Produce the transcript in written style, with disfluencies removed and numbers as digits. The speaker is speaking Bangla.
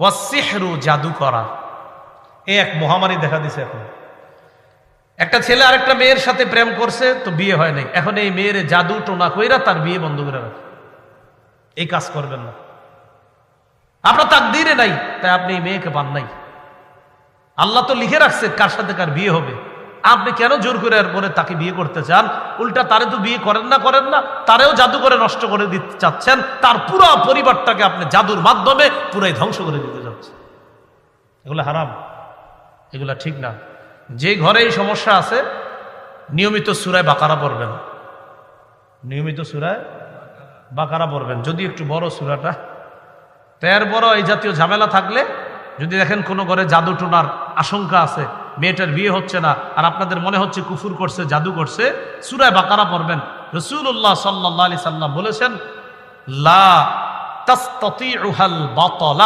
ওয়াসসিহরু, জাদু করা, এই এক মহামারী দেখা দিছে। এখন একটা ছেলে আরেকটা মেয়ের সাথে প্রেম করছে, তো বিয়ে হয় নাই, এখন এই মেয়ের জাদু টোনা কইরা তার বিয়ে বন্ধ করে রাখে। এই কাজ করবেন না, আপনার তাকদীরে নাই, তাই আপনি এই মেয়েকে পান নাই। আল্লাহ তো লিখে রাখছে কার সাথে কার বিয়ে হবে, আপনি কেন জোর করে আর পরে তাকে বিয়ে করতে চান? উল্টা তারে তো বিয়ে করেন না, তারেও জাদু করে নষ্ট করে দিতে চাচ্ছেন, তার পুরো পরিবারটাকে আপনি জাদুর মাধ্যমে পুরাই ধ্বংস করে দিতে যাচ্ছেন। এগুলো হারাম, এগুলা ঠিক না। যে ঘরে এই সমস্যা আছে নিয়মিত সূরা বাকারা পড়বেন, নিয়মিত সূরা বাকারা পড়বেন, যদি একটু বড় সূরাটা। তের বড় এই জাতীয় ঝামেলা থাকলে, যদি দেখেন কোনো ঘরে জাদু টোনার আশঙ্কা আছে, মেয়েটার বিয়ে হচ্ছে না, আর আপনাদের মনে হচ্ছে কুফর করছে, জাদু করছে, সূরা বাকারা পড়বেন। রাসূলুল্লাহ সাল্লাল্লাহু আলাইহি সাল্লাম বলেছেন, লা তাসতাতিউহাল বাতালা